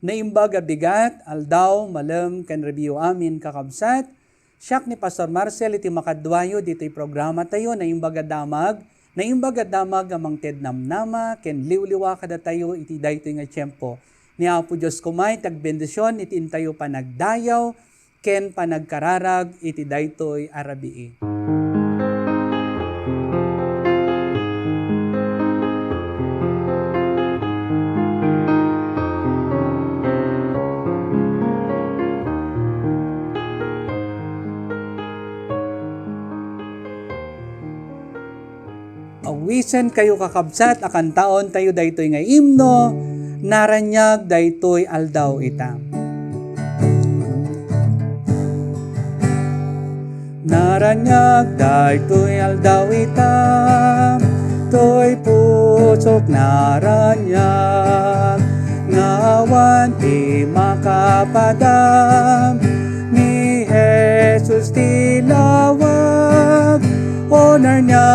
Naimbag bigat, aldaw, malam, kan review amin kakabsat. Siyak ni Pastor Marcel iti makadwayo dito'y programa tayo, naimbag damag amang ted namnama, ken liwliwa kada tayo iti daytoy nga tiyempo. Ni Apo Diyos kumay, tagbendisyon, iti intayo panagdayaw, ken panagkararag, iti daytoy arabii. Awisen kayo kakabsat, akan taon tayo daytoy nga imno, naranyag daytoy aldaw ita. Naranyag daytoy aldaw ita, toy pusok naranyag, ngawan ti makapadam, ni Jesus tilawag, onar niya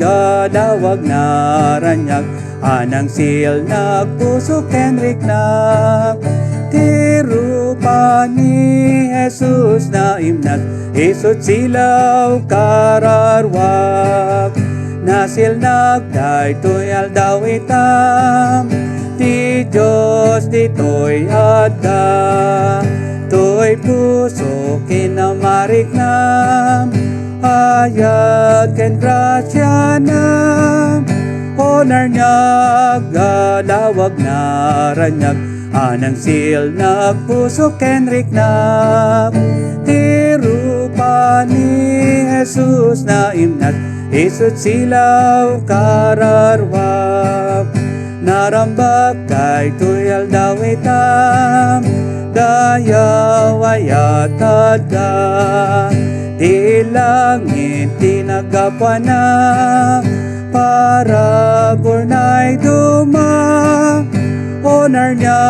gadawag naranyag, anang sil nagpusok Henrik nak, tirupa ni Jesus na imnat, isot silaw kararwag, nasil nagdaytoy aldaw itam, ti Diyos ditoy adda, toy puso kinamarik nam, ayat ken grasya nam, onar niya galawag naranyag, anang sil nagpusok Henrik nak, tirupa ni Jesus na imnat, isut silaw kararwag, narambak daytoy aldaw itam, dayaw ayat adda, di langit tinagapana, para gurnay duma, onar niya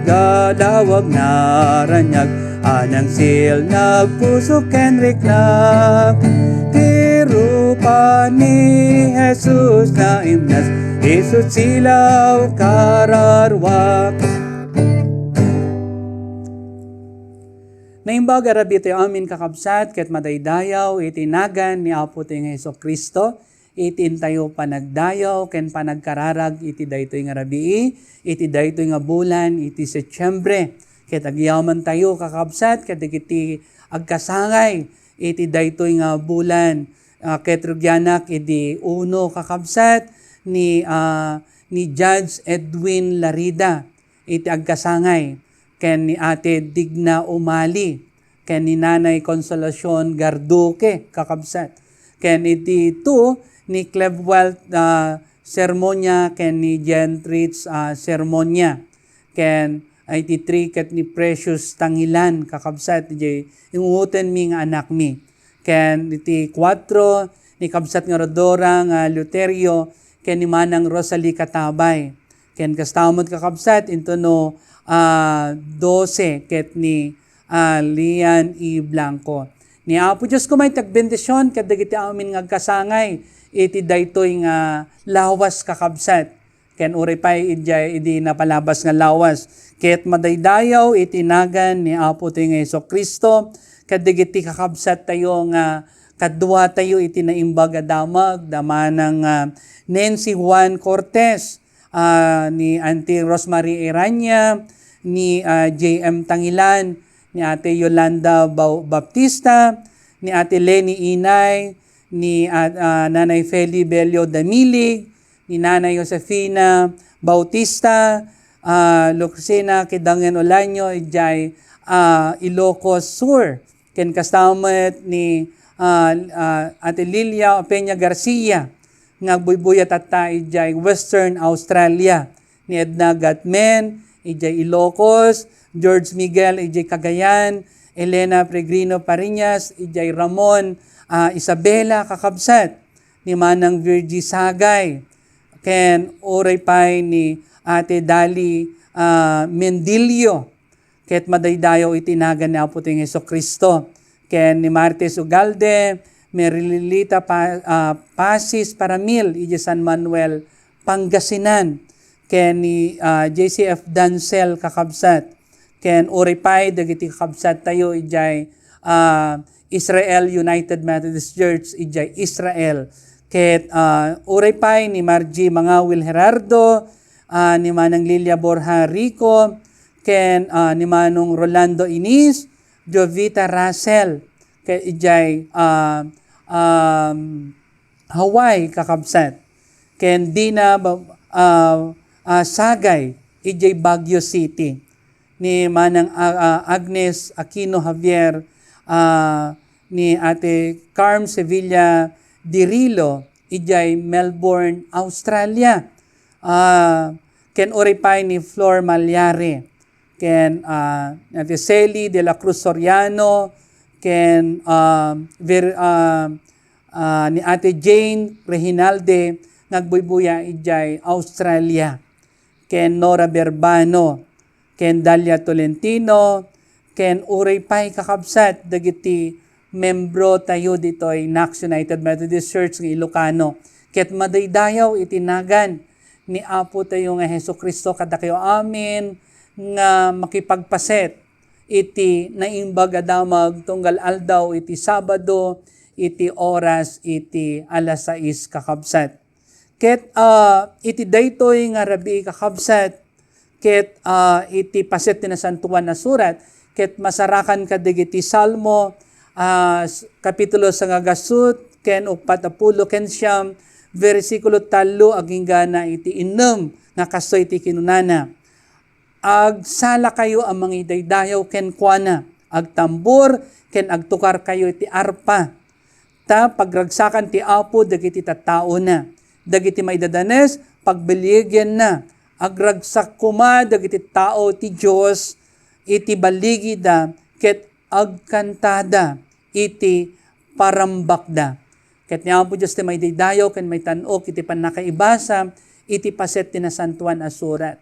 galawag naranyag, anang sil nagpusok Henrik nak, tirupa ni Jesus na imnas, isut silaw kararwak. Naimbag arabi tayo amin kakabsat, ket madaydayaw, itinagan ni Apo tayo Heso Kristo, itin tayo panagdayaw, ken panagkararag, iti daytoy nga rabii, iti daytoy nga bulan, iti Setyembre, ket agyaman tayo kakabsat, ket iti agkasangay, iti daytoy nga bulan, ket rugyanak, iti uno kakabsat, ni Judge Edwin Larida, iti agkasangay, ken ni Ate Digna Umali, ken ni Nanay Consolacion Garduque, kakabsat. Ken iti 2, ni Clevwell Sermonia, ken ni Gentrich Sermonia. Ken iti 3, ket ni Precious Tangilan, kakabsat. Iti inguten mi nga anak mi. Ken iti 4, ni kabsat nga Rodora nga Luterio, ken ni Manang Rosalie Katabay. Ken kastamot kakabsat, into no 12, ket ni Lian E. Blanco. Ni Apo Diyos ko may tagbendisyon, kadagiti amin nga kasangay, iti daytoy nga lawas kakabsat. Ken uri pa'y idi napalabas nga lawas. Ket madaydayaw, itinagan ni Apo tayo nga Heso Kristo, kadagiti kakabsat tayo nga kadwa tayo iti naimbag damag, damanang Nancy Juan Cortez, ni Auntie Rosemary Iranya, ni J.M. Tangilan, ni Ate Yolanda Baptista, ni Ate Lenny Inay, ni Nanay Feli Bello Damilig, ni Nanay Josefina Bautista, Lucrena Kidangen Olanyo, ijay Ilocos Sur, ken kastamet ni Ate Lilia Peña Garcia, ngagbuybuyat at ijay Western Australia, ni Edna Gatmen, ijay Ilocos, George Miguel, ijay Cagayan, Elena Peregrino Pariñas, ijay Ramon Isabela, kakabsat, ni Manang Virgie Sagay, ken oray pay ni Ate Dali Mendilio, ket madaydayaw itinagan ni Apo ting Heso Kristo, ken ni Martes Ugalde, Merilita Pasis Paramil, ijay San Manuel, Pangasinan, ken ni JCF Dancel kakabsat, ken uripay dagiti kakabsat tayo ijay Israel United Methodist Church ijay Israel. Ket uripay ni Margie Mangawil Gerardo, ni Manang Lilia Borja Rico, ken ni Manong Rolando Inis, Jovita Russell, ken ijay Hawaii kakabsat, ken Dina Sagay ijay Baguio City, ni Manang Agnes Aquino Javier, ni Ate Carm Sevilla Dirilo ijay Melbourne, Australia. Ken oripay ni Flor Malyare, ken Ate Celi de la Cruz Soriano, ken ni Ate Jane Rehinalde nagbuybuya ijay Australia, ken Nora Berbano, ken Dalia Tolentino, ken uripay kakabsat dagiti membro tayo ditoy Nax United Methodist Church ng Ilocano. Ket madaydayaw itinagan ni Apo tayo nga Hesus Kristo kadakayo amin nga makipagpaset iti naimbag adamag tunggal aldaw iti Sabado iti oras iti alas 6 kakabsat. Ket iti daytoy nga rabii kakabsat, ket iti paset ti nasantuan na surat, ket masarakan kadagiti Salmo kapitulo 9 ken 40 ken siyam versikulo 3 aging gana iti 6 nga kastoy iti kinunana. Agsala kayo ang mga idaydayaw ken kuana, agtambor ken agtukar kayo iti arpa. Ta pagragsakan ti Apo dagiti tattao na, dagiti maidadanes pagbiligyan na, agragsak kuma dagiti tao ti Dios iti baligida ket agkantada iti parambakda. Ket ni Apo Diyos ti may daydayaw ken may tanok iti pannakaibasa iti paset ti nasantuan a surat.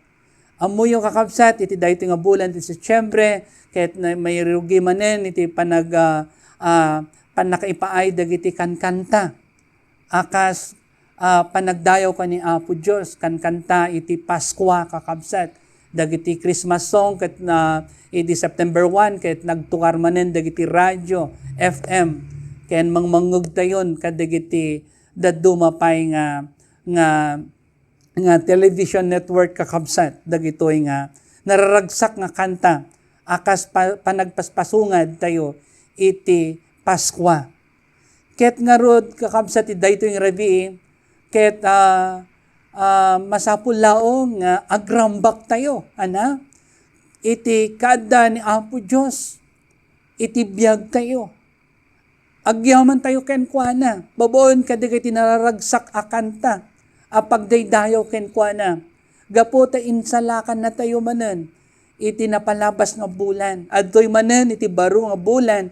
Amuyo kakabsat iti daytoy nga bulan ti Setyembre, ket may rugi manen iti pannakaipaay dagiti kankanta. Akas panagdayaw ka ni Apo Diyos, kankanta iti Paskwa kakabsat. Dagiti Christmas song ket iti September 1 ket nagtukar manen dagiti radyo FM ken mangmangug tayon kadagiti daduma pay nga television network kakabsat dagitoy nga nararagsak nga kanta akas panagpaspasungad tayo iti Paskwa. Ket nga rod kakabsat iti daytoy nga rabii ket masapul laong nga agrambak tayo, ana? Iti kada ni Apo Diyos, iti biyag tayo. Agyaman tayo ken kuana, baboon kadagiti nararagsak a kanta, apagdaydayaw ken kuana. Gapo ta insalakan na tayo manen, iti napalabas nga bulan. Adtoy manen iti baro nga bulan,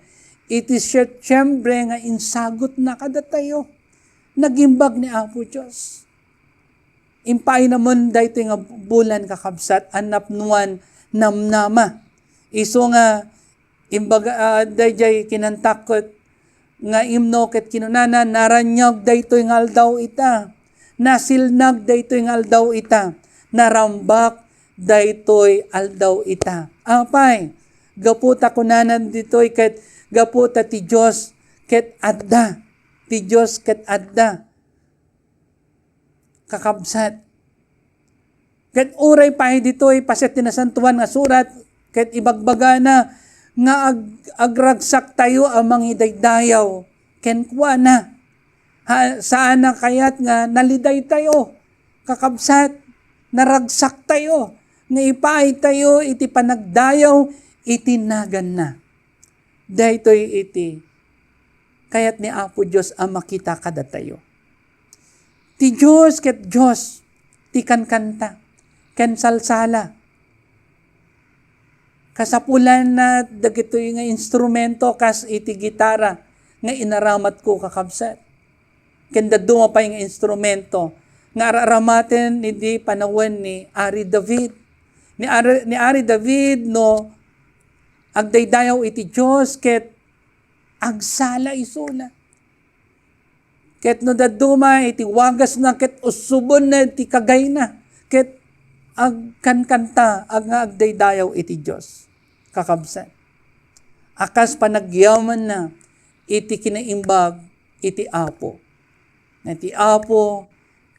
iti Setyembre nga insagot na kada tayo. Nagimbag ni Apo Diyos. Impay naman daytoy nga bulan kakabsat anapnuan namnama. Iso nga imbaga dayjay kinantakot nga imno ket kinunana naranyag daytoy nga aldaw ita. Nasilnag daytoy nga aldaw ita. Narambak daytoy aldaw ita. Apay gaputa kunanan ditoy ket gaputa ti Dios ket adda. Ti Dios ket adda. Kakabsat. Ket uray pahay ditoy paset ti nasantuan nga surat ket ibagbaga na nga agragsak tayo amang idaydayaw ken kuana. Saan na kayat nga naliday tayo. Kakabsat, naragsak tayo. Nga ipaay tayo iti panagdayaw iti nagan na. Daytoy iti kayat ni Apo Diyos ang makita kada tayo. Ti Diyos ket Diyos, ti kankanta, ken salsala. Kasapulan na dagitoy nga instrumento kas iti gitara nga inaramat ko kakabsat. Ken daduma pa nga instrumento nga araramaten hindi panawen ni Ari David. Ni Ari David no agdaydayaw iti Diyos ket agsala isuna. Ket no daduma iti wagas na ket usubon na iti kagay na. Ket agkankanta ag nga agdaydayaw iti Dios kakabsat. Akas panagyaman na iti kinaimbag iti Apo. Iti Apo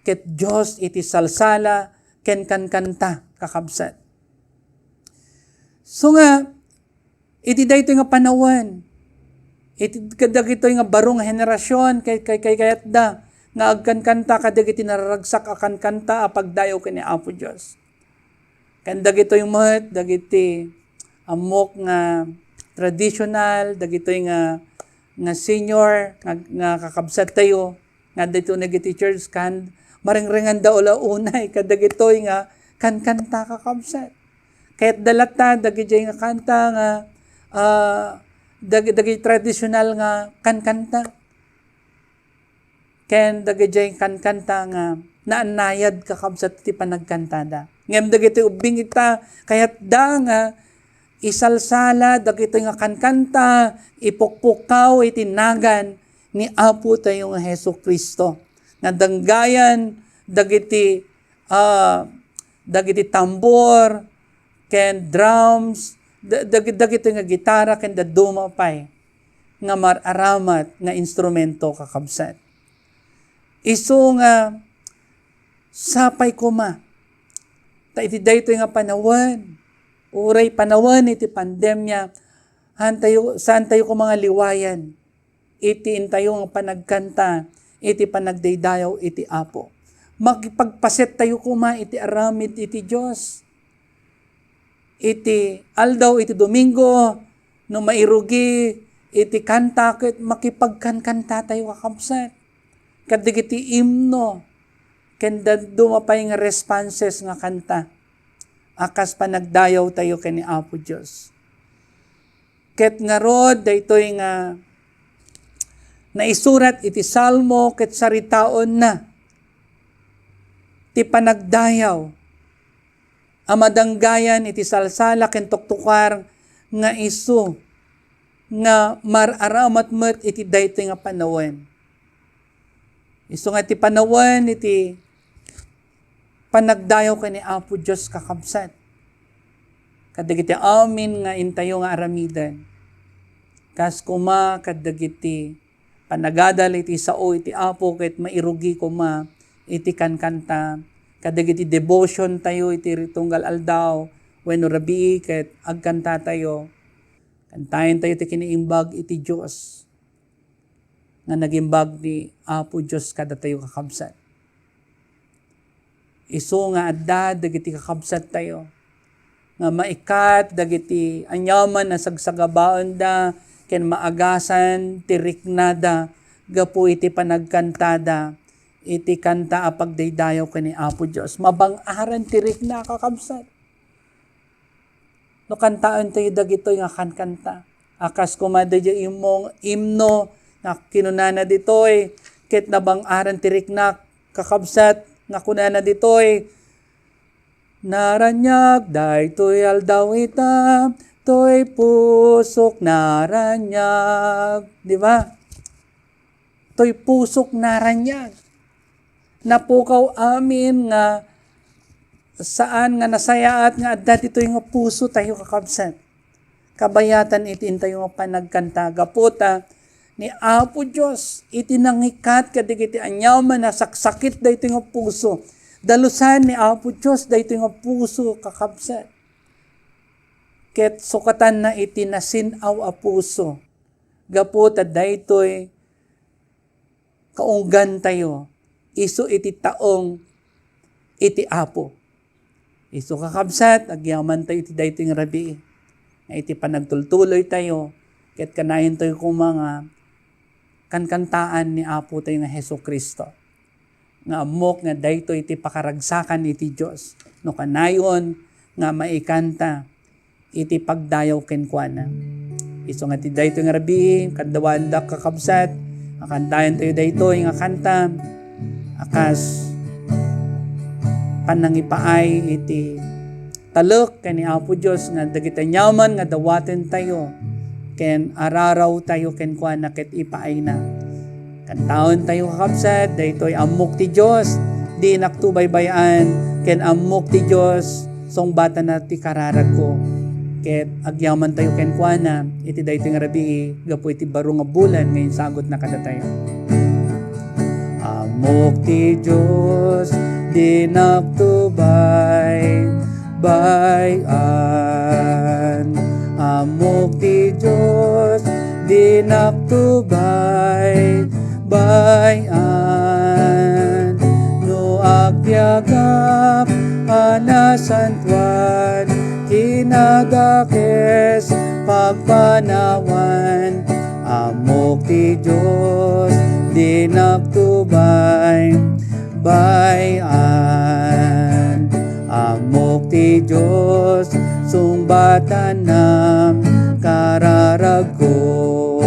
ket Dios iti salsala ken kankanta kakabsat. So nga iti daytoy nga panawan, iti kadagitoy nga barong henerasyon kayat da nga agkankanta kadagiti nararagsak akan kanta apagdayaw ken ni Apo Dios. Ken dagitoy met dagiti amok nga traditional, dagitoy nga senior nga kakabsat tayo nga dito nagiti church kan maringringan da ula unay kadagitoy nga kankanta kakabsat. Kahit dalata dagiti nga kanta nga dagiti traditional nga kankanta. Ken dagiti kankanta nga naanayad kakabsat ti panagkantada. Ngem dagiti ubing ita kayat da nga isalsala dagiti nga kankanta ipukpukaw itinagan ni Apo tayo nga Hesus Kristo. Nga danggayan dagiti tambor ken drums dagiti nga gitara ken daduma pay nga mararamat nga instrumento kakabsat. Isu nga sapay kuma ta iti daytoy nga panawan, uray panawan iti pandemya, saan tayo ko mga liwayan, iti intayo nga panagkanta, iti panagdaydayaw iti Apo. Magpagpaset tayo kuma iti aramid iti Diyos. Iti aldaw, iti Domingo, no mairugi, iti kanta, makipagkankanta tayo kakabsat. Kadigiti imno, kenda dumapay nga responses nga kanta. Akas panagdayaw tayo ken ni Apo Dios. Ket nga rod daytoy nga naisurat iti Salmo ket saritaon na ti panagdayaw amadanggayan iti salsala ken tuktukar nga isu nga mararamat met iti daytoy nga panawen. Isu nga ti panawen iti panagdayaw ken ni Apo Dios kakabsat. Kadagiti amin nga intayo nga aramidan. Kas kuma kadagiti panagadal iti sao iti Apo ket mairugi kuma iti kankanta. Kadagiti devotion tayo iti ritunggal aldaw wenno rabii ket agkanta tayo. Kantayen tayo iti kiniimbag iti Dios. Nga nagimbag ni Apo Dios kada tayo kakabsat. Isu nga adda dagiti kakabsat tayo nga maikat dagiti anyaman na sagsagabaon da ken maagasan ti riknada gapu iti panagkantada iti kanta apagdaydayaw ken ni Apo Dios. Mabang-aran ti rikna kakabsat. No kantaan tayo dagitoy nga kankanta. Akas kumadadya imong imno na kinunana ditoy ket nabang-aran ti rikna kakabsat nga kunana ditoy naranyag daytoy aldaw ita toy pusok naranyag, di ba? Toy pusok naranyag. Napukaw amin nga saan nga nasayaat nga adda ditoy nga puso tayo kakabsat. Kabayatan itin tayo nga panagkanta gaputa ni Apo Dios iti nangikat kadigiti anyaman na saksakit daytoy nga puso. Dalusan ni Apo Dios daytoy nga puso kakabsat. Ket sukatan na iti nasinaw a puso. Gaputa daytoy kaunggan tayo. Isu iti taong iti Apo. Isu kakabsat agyaman tayo iti daytoy nga rabii. Nga iti panagtultuloy tayo ket kanayon tayo kung mga kankantaan ni Apo tayo nga Hesus Kristo. Nga amok nga daytoy iti pakaragsakan iti Dios. No kanayon nga maikanta iti pagdayaw kenkuana. Isu nga ti daytoy nga rabii kaddawan da kakabsat akantayan tayo daytoy nga kanta akas panangipaay iti talek ken ni Apo Dios nga dagiti nyaman nga dawaten tayo ken araraw tayo ken kuana ket ipaay na. Kantaon tayo kakabsat, daytoy amok ti Dios, di naktubaybayan, ken amok ti Diyos, song bata na ti kararag ko. Ket agyaman tayo ken kuana, iti daytoy nga rabii, gapu iti baro nga bulan, ngayon sagot na kada tayo. Amok ti Diyos, di naktubaybayan. Amok ti Diyos, di naktubaybayan. No agbyagap anasantuan, kinadakes pagpanawan. Amok ti Diyos, di naktubaybayan. Amok ti Diyos, sungbatan nam kararag ko.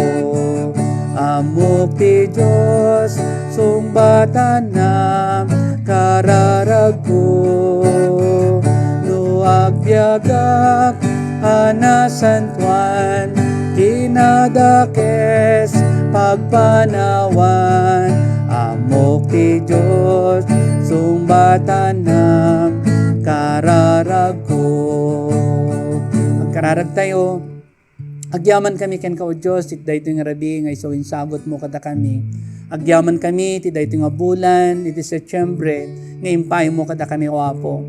Amok ti Diyos, sungbatan nam kararag ko. No agbyagak anasantuan, kinadakes pagpanawan. Amok ti Diyos, sungbatan nam kararag ko. Magkararag tayo. Agyaman kami ken ka o Diyos, iti daytoy nga rabii nga iso insagot mo kada kami. Agyaman kami iti daytoy nga bulan, iti Setyembre, nga impay mo kada kami o Apo.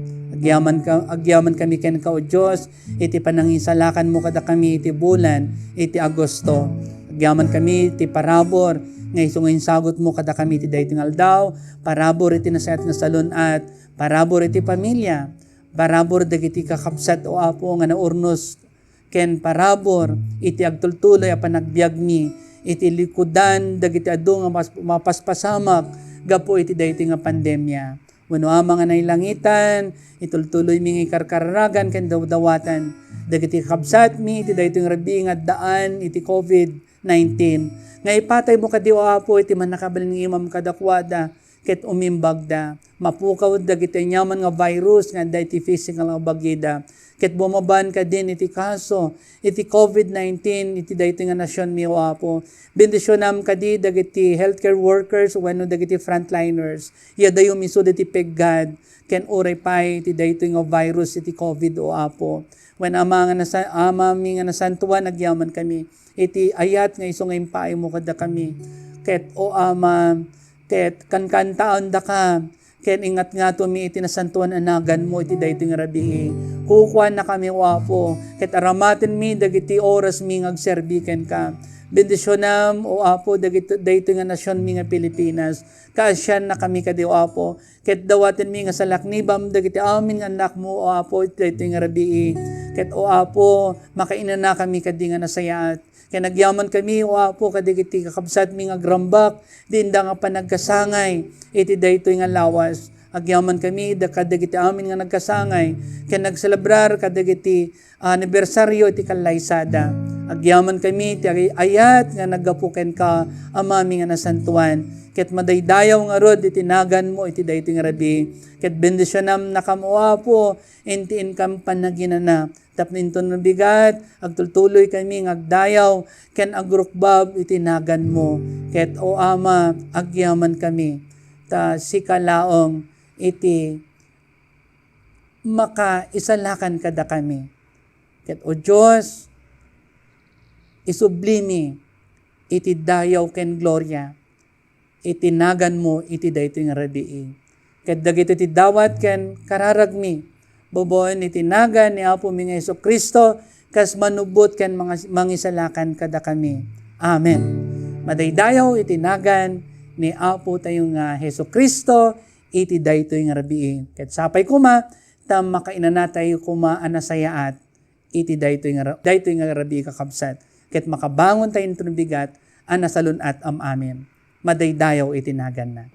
Agyaman kami ken ka o Diyos, iti panangisalakan mo kada kami iti bulan, iti Agosto. Agyaman kami iti parabor, nga iso nga insagot mo kada kami iti daytoy nga aldaw, parabor iti nasayat nga salunat, parabor iti pamilya, parabor dagiti kakabsat o Apo nga naurnos, ken parabor iti agtultuloy a panagbiag mi, iti likudan dagiti adu nga mapaspasamak gapo iti daytoy nga pandemya. Wenno mga nailangitan, itultuloy mi nga karkaragan ken dawdawatan dagiti kakabsat mi iti daytoy nga rabii nga daan iti COVID-19. Nga ipatay mo kadi o Apo iti manakabalin nga imam kadakwada ket umimbagda. Mapukaw dagiti nyaman nga virus nga daytoy physical nga bagida. Ket bumaban ka din iti kaso, iti COVID-19, iti daytoy nga nasyon mi o Apo. Bendisyonam kadi dagiti healthcare workers wenno dagiti frontliners. Yadayo misud iti peggad ken uray pay iti daytoy nga virus iti COVID o Apo. When ama mi nga nasantuan agyaman kami, iti ayat nga iso nga impay mo kada kami. Ket o Ama, ket kankantaon da ka, ken ingat nga to mi iti nasantuan anagan mo iti daytoy nga rabii. Kukuan na kami o Apo, ket aramaten mi dagiti oras mi ngagserbi ken ka. Bendisyonam o Apo daytoy nga nasyon mi nga Pilipinas. Kaasyan na kami kadi o Apo, ket dawaten mi nga salaknibam dagiti amin nga anak mo o Apo iti daytoy nga rabii. Ket o Apo, makainan na kami kadi nga nasayaat. Kaya nagyaman kami o Apo kadigiti kakabsat mi nga grambak, dinda nga panagkasangay, iti daytoy nga lawas. Agyaman kami kadagiti amin nga nagkasangay, kaya nagselebrar kadagiti anibersaryo iti kalaysada. Agyaman kami iti ayat nga nagapuken ka amami nga nasantuan. Ket madaydayaw nga rod iti nagan mo iti daytoy nga rabii. Ket bendisyonam na kamo Apo, intiin kam panaginana. Tapninton ng bigat, agtultuloy kami ngagdayaw, ken agrukbab iti nagan mo. Ket o Ama, agyaman kami, ta sikalaong iti makaisalakan kada kami. Ket o Diyos, isublimi iti dayaw ken gloria, iti nagan mo iti daytoy nga rabii. Ket dagiti iti dawat ken kararagmi, boboen itinagan ni Apo mi nga Jesucristo, kas manubot ken mangisalakan kada kami. Amen. Madaydayaw itinagan ni Apo tayo nga Jesucristo, iti daytoy nga rabii. Ket sapay kuma, tam makainana tayo kuma anasayaat, iti daytoy nga rabii kakabsat. Ket makabangon tayo nito bigat, anasalun at amen. Madaydayaw itinagan na.